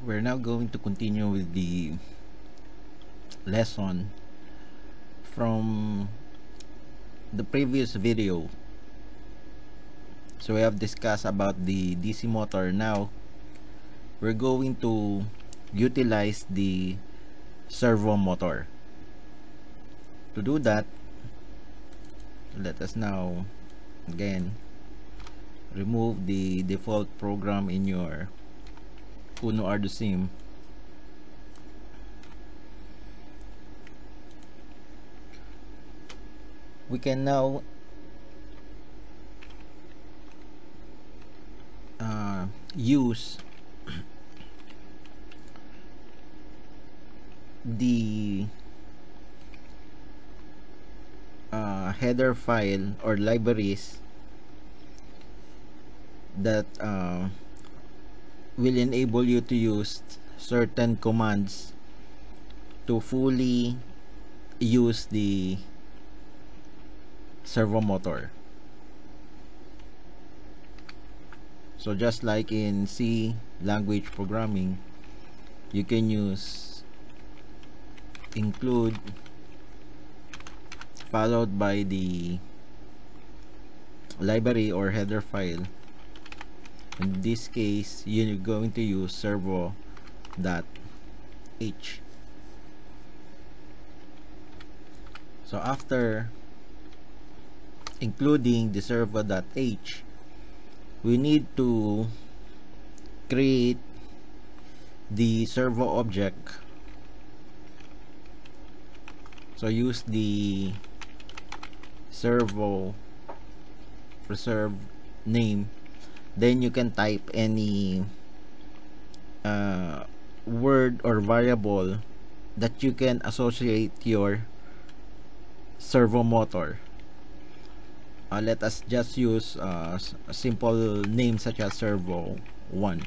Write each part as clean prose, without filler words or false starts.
We're now going to continue with the lesson from the previous video. So we have discussed about the DC motor. Now we're going to utilize the servo motor. To do that, let us now again remove the default program in your Uno Ardusim. We can now use the header file or libraries that will enable you to use certain commands to fully use the servo motor. So just like in C language programming, you can use include followed by the library or header file. In this case, you're going to use servo.h. So after including the servo.h, we need to create the servo object. So use the servo reserve name, then you can type any word or variable that you can associate your servo motor. Let us just use a simple name such as servo1.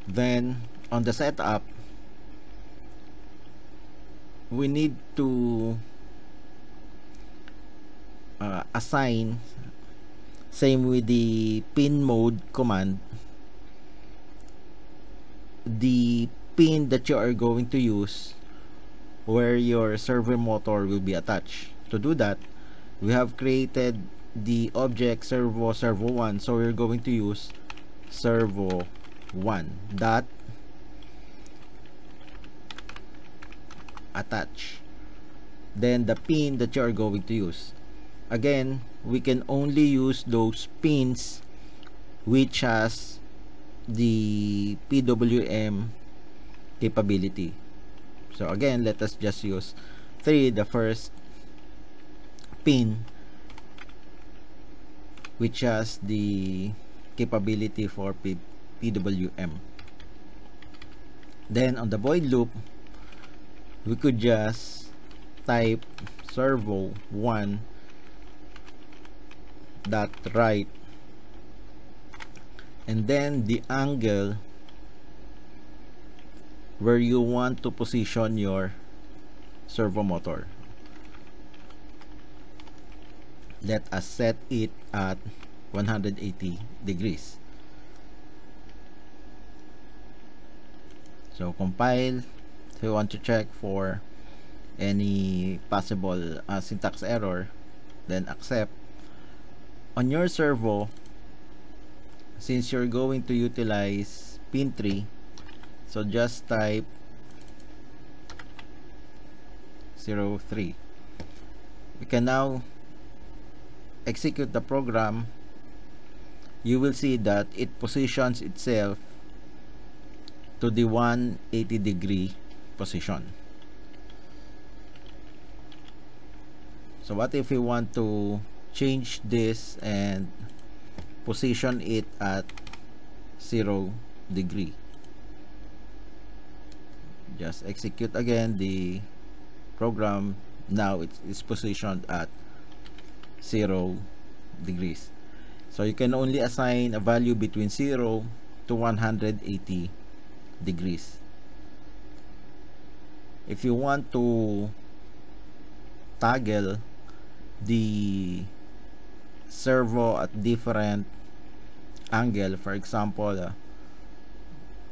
Then on the setup, we need to assign, same with the pin mode command, the pin that you are going to use where your servo motor will be attached. To do that, we have created the object servo1, so we're going to use servo1 dot attach, then the pin that you are going to use. Again, we can only use those pins which has the PWM capability. So again, let us just use 3, the first pin which has the capability for PWM. Then on the void loop, we could just type servo1 dot right, and then the angle where you want to position your servo motor. Let us set it at 180 degrees. So compile. If you want to check for any possible syntax error, then accept. On your servo, since you're going to utilize pin 3, so just type 03. We can now execute the program. You will see that it positions itself to the 180 degree position. So what if we want to change this and position it at 0 degree? Just execute again the program. Now it is positioned at 0 degrees. So you can only assign a value between 0 to 180 degrees. If you want to toggle the servo at different angle, for example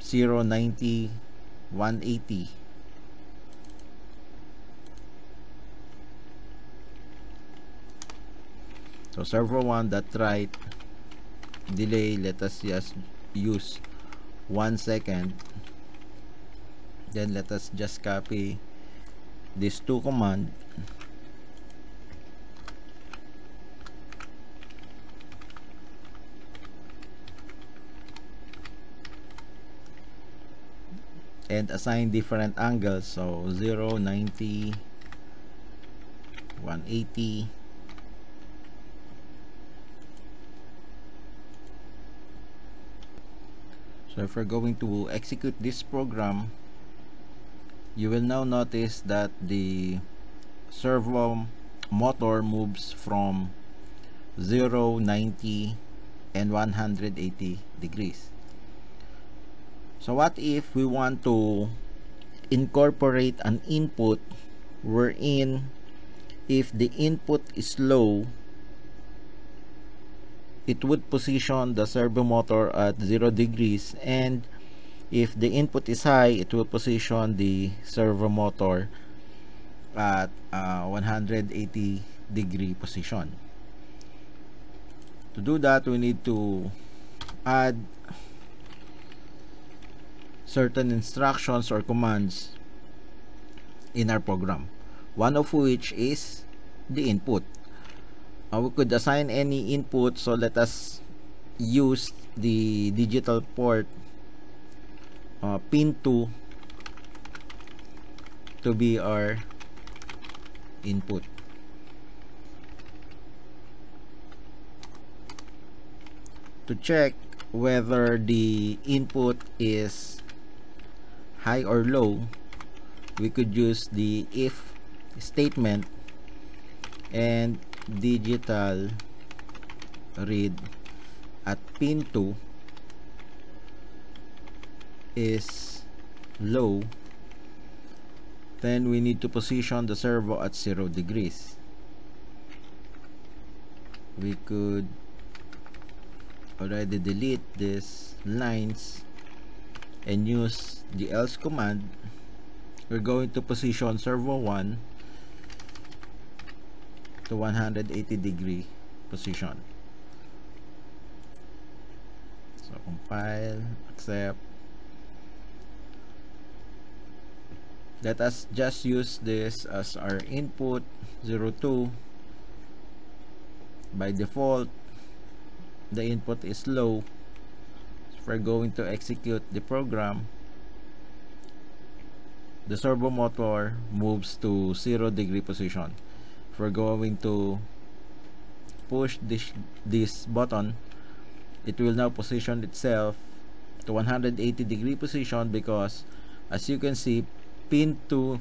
0, 90, 180. So servo 1, that right, delay, let us just use 1 second. Then let us just copy these two commands. And assign different angles. So 0, 90, 180. So if we're going to execute this program, you will now notice that the servo motor moves from 0, 90, and 180 degrees. So what if we want to incorporate an input wherein if the input is low, it would position the servo motor at 0 degrees, and if the input is high, it will position the servo motor at 180 degree position. To do that, we need to add certain instructions or commands in our program, one of which is the input. We could assign any input, so let us use the digital port pin 2 to be our input. To check whether the input is high or low, we could use the if statement and digital read at pin 2 is low, then we need to position the servo at 0 degrees. We could already delete these lines and use the else command. We're going to position servo 1 to 180 degree position. So compile, accept. Let us just use this as our input 02. By default, the input is low. So if we're going to execute the program, the servo motor moves to 0 degree position. If we're going to push this button, it will now position itself to 180 degree position, because as you can see, pin 2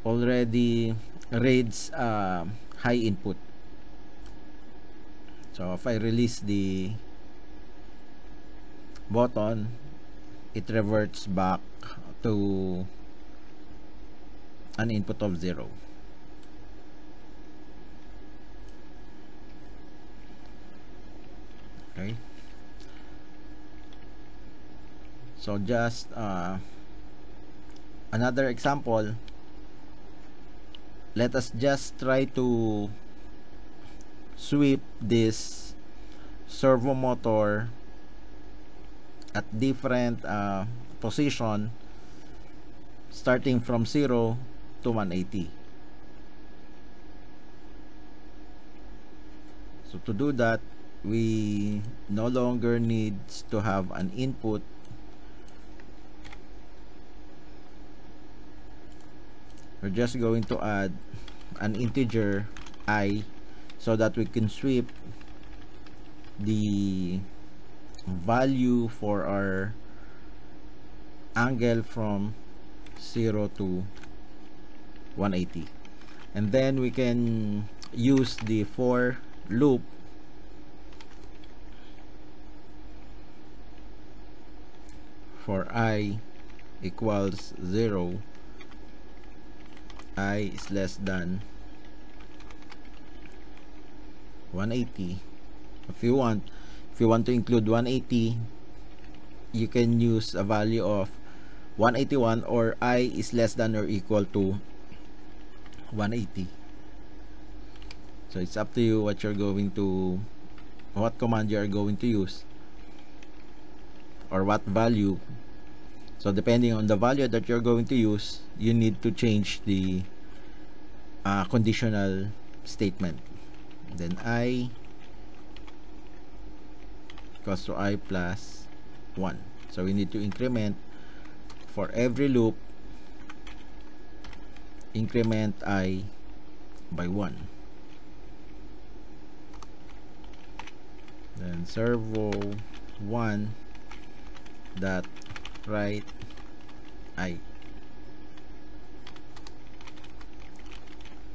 already reads high input. So if I release the button, it reverts back to an input of 0. Okay, so just another example. Let us just try to sweep this servo motor at different position, starting from 0 to 180. So to do that, we no longer need to have an input. We're just going to add an integer I, so that we can sweep the value for our angle from 0 to 180. And then we can use the for loop for I equals 0, I is less than 180. If you want, If you want to include 180, you can use a value of 181 or I is less than or equal to 180. So it's up to you what command you are going to use, or what value. So depending on the value that you're going to use, you need to change the conditional statement. Then I equals to I plus 1. So we need to increment for every loop, increment I by 1. Then servo 1 dot write I.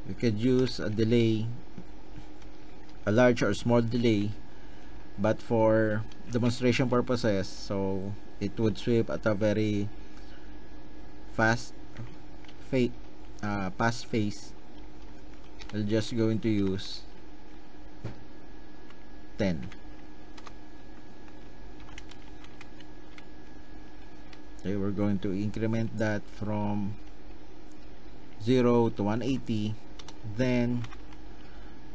We could use a delay, a large or small delay, but for demonstration purposes, so it would sweep at a very fast pace. We're just going to use 10. Okay, we're going to increment that from 0 to 180. Then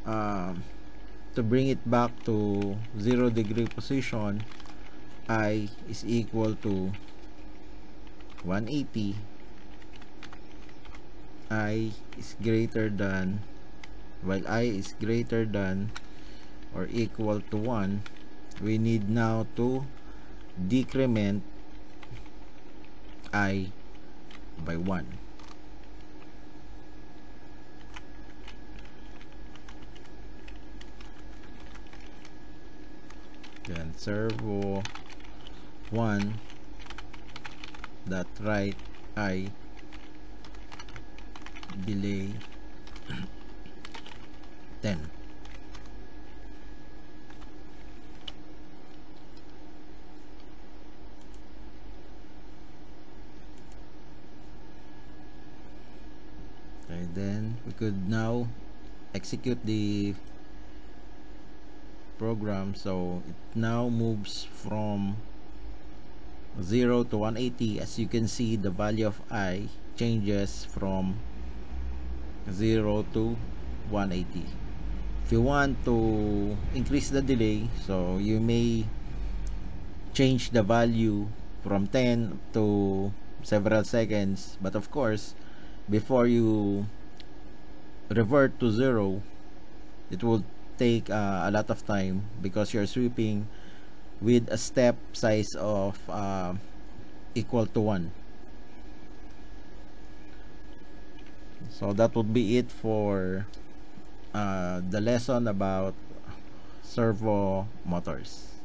to bring it back to 0 degree position, I is equal to 180. I is greater than, while I is greater than or equal to 1, we need now to decrement I by 1. Then servo 1 dot write I delay 10. Okay, then we could now execute the program. So it now moves from 0 to 180. As you can see, the value of I changes from 0 to 180. If you want to increase the delay, so you may change the value from 10 to several seconds, but of course before you revert to 0, it will take a lot of time because you're sweeping with a step size of equal to 1. So that would be it for the lesson about servo motors.